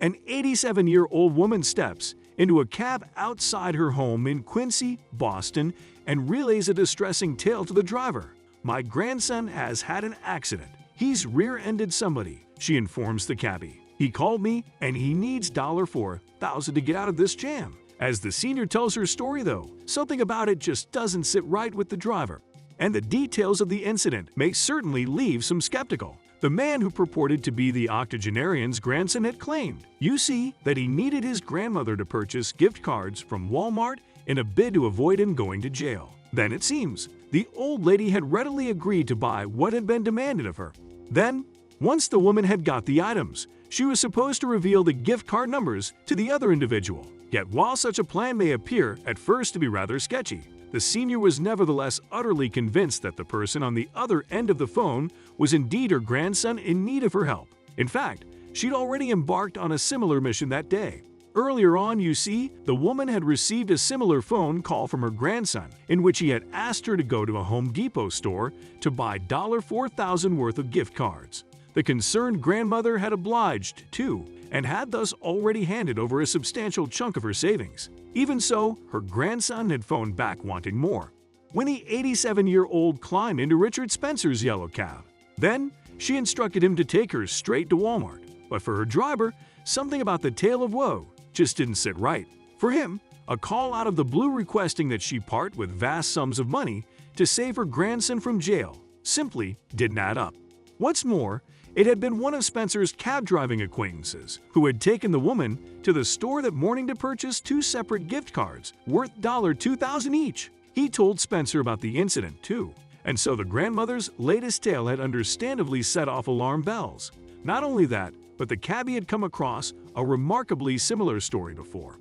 An 87-year-old woman steps into a cab outside her home in Quincy, Boston, and relays a distressing tale to the driver. "My grandson has had an accident. He's rear-ended somebody," she informs the cabbie. "He called me and he needs $4,000 to get out of this jam." As the senior tells her story, though, something about it just doesn't sit right with the driver. And the details of the incident may certainly leave some skeptical. The man who purported to be the octogenarian's grandson had claimed, you see, that he needed his grandmother to purchase gift cards from Walmart in a bid to avoid him going to jail. Then it seems, the old lady had readily agreed to buy what had been demanded of her. Then, once the woman had got the items, she was supposed to reveal the gift card numbers to the other individual. Yet while such a plan may appear at first to be rather sketchy, the senior was nevertheless utterly convinced that the person on the other end of the phone was indeed her grandson in need of her help. In fact, she'd already embarked on a similar mission that day. Earlier on, you see, the woman had received a similar phone call from her grandson in which he had asked her to go to a Home Depot store to buy $4,000 worth of gift cards. The concerned grandmother had obliged, too, and had thus already handed over a substantial chunk of her savings. Even so, her grandson had phoned back wanting more. When the 87-year-old climbed into Richard Spencer's yellow cab, then she instructed him to take her straight to Walmart. But for her driver, something about the tale of woe just didn't sit right. For him, a call out of the blue requesting that she part with vast sums of money to save her grandson from jail simply didn't add up. What's more, it had been one of Spencer's cab-driving acquaintances who had taken the woman to the store that morning to purchase two separate gift cards worth $2,000 each. He told Spencer about the incident, too, and so the grandmother's latest tale had understandably set off alarm bells. Not only that, but the cabbie had come across a remarkably similar story before.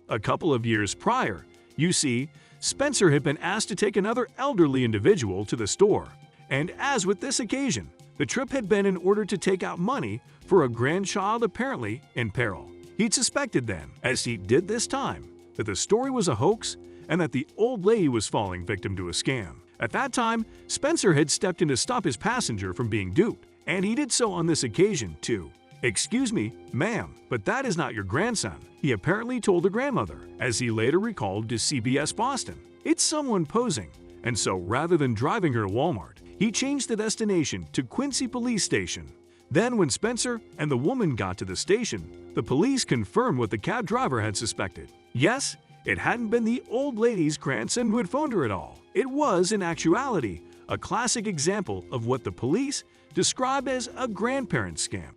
A couple of years prior, you see, Spencer had been asked to take another elderly individual to the store, and as with this occasion, the trip had been in order to take out money for a grandchild apparently in peril. He'd suspected then, as he did this time, that the story was a hoax and that the old lady was falling victim to a scam. At that time, Spencer had stepped in to stop his passenger from being duped, and he did so on this occasion, too. "Excuse me, ma'am, but that is not your grandson," he apparently told the grandmother, as he later recalled to CBS Boston. "It's someone posing." And so rather than driving her to Walmart, he changed the destination to Quincy Police Station. Then when Spencer and the woman got to the station, the police confirmed what the cab driver had suspected. Yes, it hadn't been the old lady's grandson who had phoned her at all. It was, in actuality, a classic example of what the police described as a grandparent scam.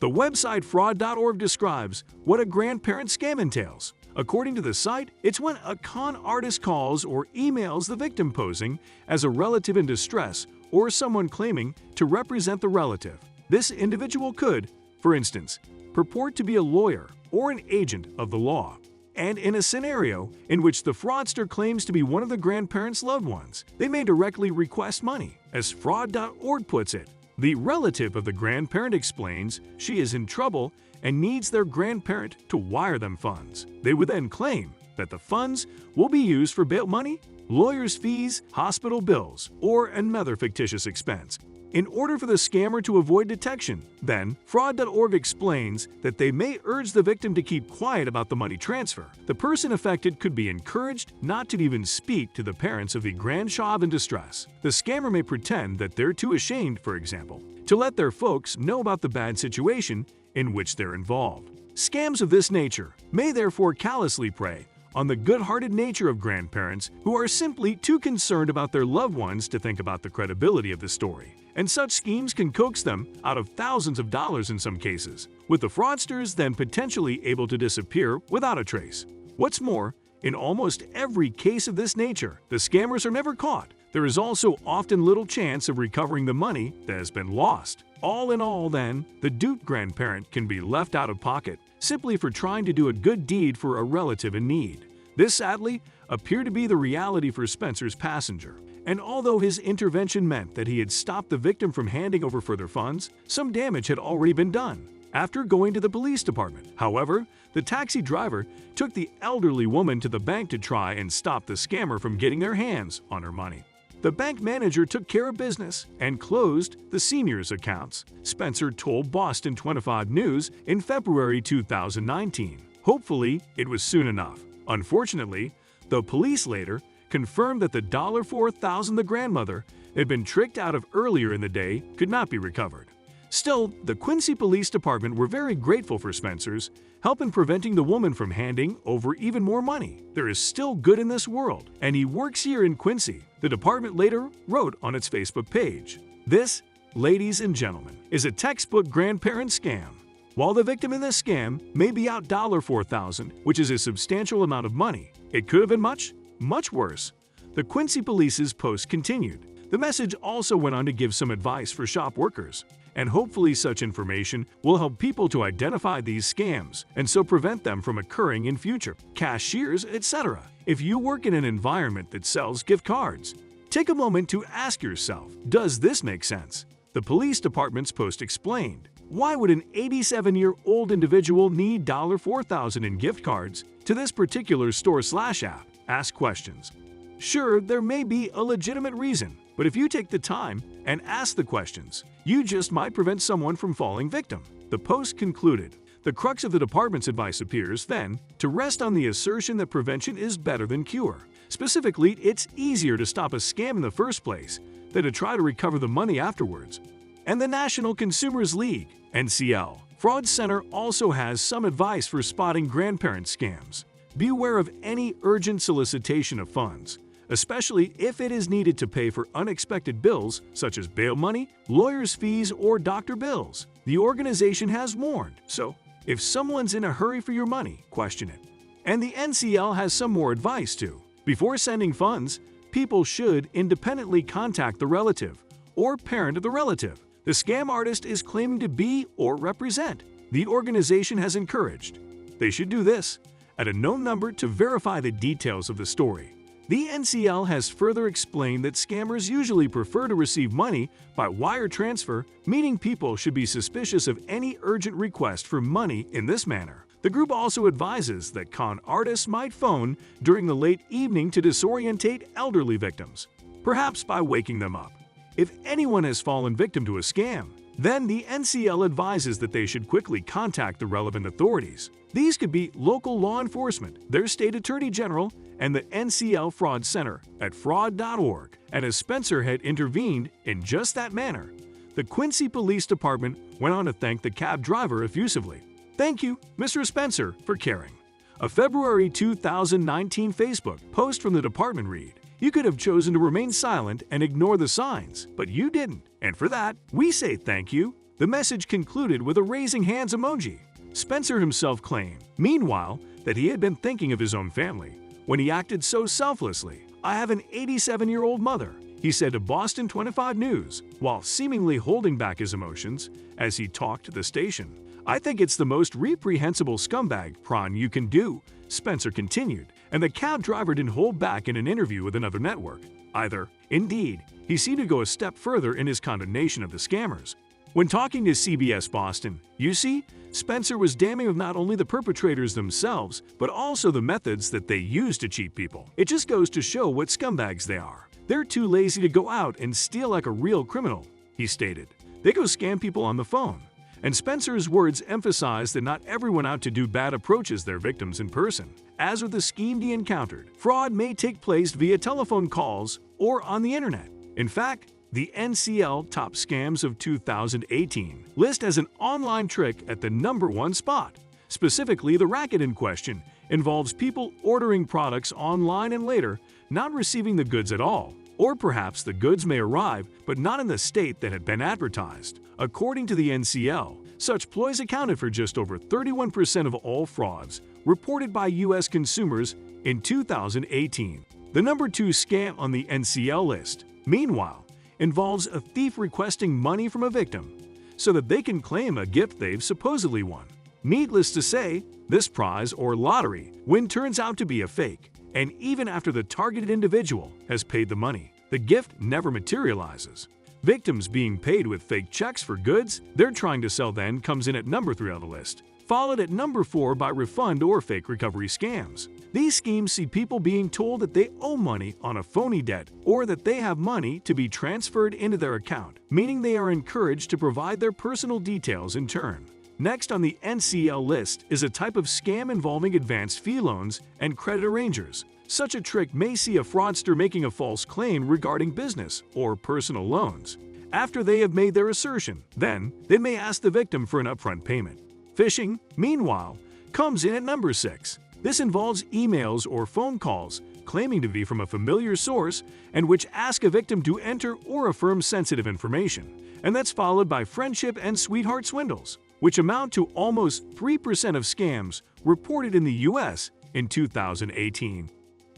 The website fraud.org describes what a grandparent scam entails. According to the site, it's when a con artist calls or emails the victim posing as a relative in distress or someone claiming to represent the relative. This individual could, for instance, purport to be a lawyer or an agent of the law. And in a scenario in which the fraudster claims to be one of the grandparent's loved ones, they may directly request money. As fraud.org puts it, the relative of the grandparent explains she is in trouble and needs their grandparent to wire them funds. They would then claim that the funds will be used for bail money, lawyers' fees, hospital bills, or another fictitious expense. In order for the scammer to avoid detection, then, fraud.org explains that they may urge the victim to keep quiet about the money transfer. The person affected could be encouraged not to even speak to the parents of the grandchild in distress. The scammer may pretend that they're too ashamed, for example, to let their folks know about the bad situation in which they're involved. Scams of this nature may therefore callously prey on the good-hearted nature of grandparents who are simply too concerned about their loved ones to think about the credibility of the story. And such schemes can coax them out of thousands of dollars in some cases, with the fraudsters then potentially able to disappear without a trace. What's more, in almost every case of this nature, the scammers are never caught. There is also often little chance of recovering the money that has been lost. All in all, then, the duped grandparent can be left out of pocket simply for trying to do a good deed for a relative in need. This, sadly, appeared to be the reality for Spencer's passenger. And although his intervention meant that he had stopped the victim from handing over further funds, some damage had already been done. After going to the police department, however, the taxi driver took the elderly woman to the bank to try and stop the scammer from getting their hands on her money. The bank manager took care of business and closed the seniors' accounts, Spencer told Boston 25 News in February 2019. Hopefully, it was soon enough. Unfortunately, the police later confirmed that the $4,000 the grandmother had been tricked out of earlier in the day could not be recovered. Still, the Quincy Police Department were very grateful for Spencer's help in preventing the woman from handing over even more money. There is still good in this world, and he works here in Quincy, the department later wrote on its Facebook page. This, ladies and gentlemen, is a textbook grandparent scam. While the victim in this scam may be out $4,000, which is a substantial amount of money, it could have been much, much worse. The Quincy Police's post continued. The message also went on to give some advice for shop workers, and hopefully such information will help people to identify these scams and so prevent them from occurring in future. Cashiers, etc. If you work in an environment that sells gift cards, take a moment to ask yourself, does this make sense? The police department's post explained. Why would an 87-year-old individual need $4,000 in gift cards to this particular store/app? Ask questions. Sure, there may be a legitimate reason, but if you take the time and ask the questions, you just might prevent someone from falling victim. The post concluded. The crux of the department's advice appears, then, to rest on the assertion that prevention is better than cure. Specifically, it's easier to stop a scam in the first place than to try to recover the money afterwards. And the National Consumers League, NCL, Fraud Center also has some advice for spotting grandparent scams. Beware of any urgent solicitation of funds, especially if it is needed to pay for unexpected bills such as bail money, lawyer's fees, or doctor bills. The organization has warned, so if someone's in a hurry for your money, question it. And the NCL has some more advice too. Before sending funds, people should independently contact the relative or parent of the relative the scam artist is claiming to be or represent. The organization has encouraged they should do this at a known number to verify the details of the story. The NCL has further explained that scammers usually prefer to receive money by wire transfer, meaning people should be suspicious of any urgent request for money in this manner. The group also advises that con artists might phone during the late evening to disorientate elderly victims, perhaps by waking them up. If anyone has fallen victim to a scam, then the NCL advises that they should quickly contact the relevant authorities. These could be local law enforcement, their state attorney general, and the NCL Fraud Center at fraud.org. And as Spencer had intervened in just that manner, the Quincy Police Department went on to thank the cab driver effusively. Thank you, Mr. Spencer, for caring. A February 2019 Facebook post from the department read, "You could have chosen to remain silent and ignore the signs, but you didn't. And for that, we say thank you." The message concluded with a raising hands emoji. Spencer himself claimed, meanwhile, that he had been thinking of his own family when he acted so selflessly. "I have an 87-year-old mother," he said to Boston 25 News, while seemingly holding back his emotions as he talked to the station. "I think it's the most reprehensible scumbag prawn you can do," Spencer continued, and the cab driver didn't hold back in an interview with another network either. Indeed, he seemed to go a step further in his condemnation of the scammers. When talking to CBS Boston, you see, Spencer was damning of not only the perpetrators themselves, but also the methods that they use to cheat people. "It just goes to show what scumbags they are. They're too lazy to go out and steal like a real criminal," he stated. "They go scam people on the phone." And Spencer's words emphasize that not everyone out to do bad approaches their victims in person. As with the scheme he encountered, fraud may take place via telephone calls or on the internet. In fact, the NCL Top Scams of 2018 list as an online trick at the #1 spot. Specifically, the racket in question involves people ordering products online and later not receiving the goods at all. Or perhaps the goods may arrive, but not in the state that had been advertised. According to the NCL, such ploys accounted for just over 31% of all frauds reported by U.S. consumers in 2018. The #2 scam on the NCL list, meanwhile, involves a thief requesting money from a victim so that they can claim a gift they've supposedly won. Needless to say, this prize or lottery win turns out to be a fake, and even after the targeted individual has paid the money, the gift never materializes. Victims being paid with fake checks for goods they're trying to sell then comes in at #3 on the list. followed at number 4 by refund or fake recovery scams. These schemes see people being told that they owe money on a phony debt or that they have money to be transferred into their account, meaning they are encouraged to provide their personal details in turn. Next on the NCL list is a type of scam involving advanced fee loans and credit arrangers. Such a trick may see a fraudster making a false claim regarding business or personal loans. After they have made their assertion, then they may ask the victim for an upfront payment. Phishing, meanwhile, comes in at number 6. This involves emails or phone calls claiming to be from a familiar source and which ask a victim to enter or affirm sensitive information. And that's followed by friendship and sweetheart swindles, which amount to almost 3% of scams reported in the US in 2018.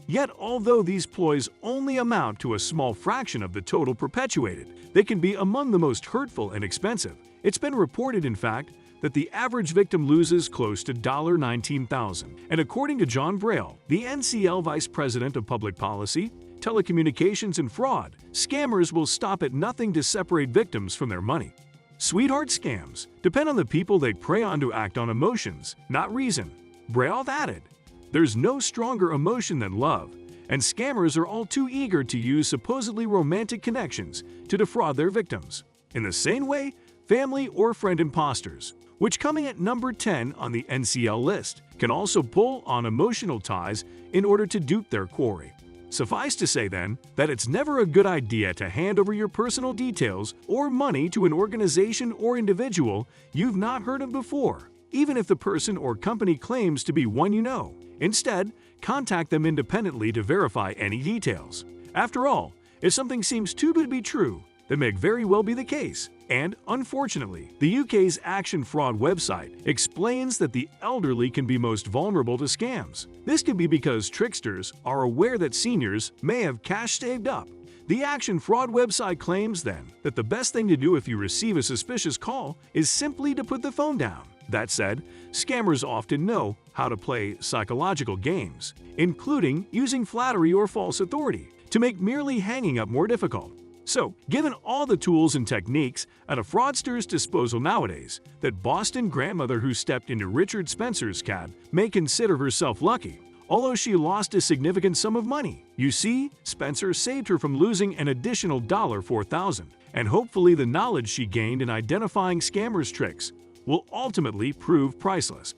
Yet, although these ploys only amount to a small fraction of the total perpetuated, they can be among the most hurtful and expensive. It's been reported, in fact, that the average victim loses close to $19,000. And according to John Braille, the NCL Vice President of Public Policy, Telecommunications and Fraud, scammers will stop at nothing to separate victims from their money. Sweetheart scams depend on the people they prey on to act on emotions, not reason. Braille added, "There's no stronger emotion than love, and scammers are all too eager to use supposedly romantic connections to defraud their victims. In the same way, family or friend imposters, which coming at number 10 on the NCL list, can also pull on emotional ties in order to dupe their quarry." Suffice to say then that it's never a good idea to hand over your personal details or money to an organization or individual you've not heard of before, even if the person or company claims to be one you know. Instead, contact them independently to verify any details. After all, if something seems too good to be true, that may very well be the case. And, unfortunately, the UK's Action Fraud website explains that the elderly can be most vulnerable to scams. This could be because tricksters are aware that seniors may have cash saved up. The Action Fraud website claims, then, that the best thing to do if you receive a suspicious call is simply to put the phone down. That said, scammers often know how to play psychological games, including using flattery or false authority, to make merely hanging up more difficult. So, given all the tools and techniques at a fraudster's disposal nowadays, that Boston grandmother who stepped into Richard Spencer's cab may consider herself lucky, although she lost a significant sum of money. You see, Spencer saved her from losing an additional $4,000, and hopefully the knowledge she gained in identifying scammers' tricks will ultimately prove priceless.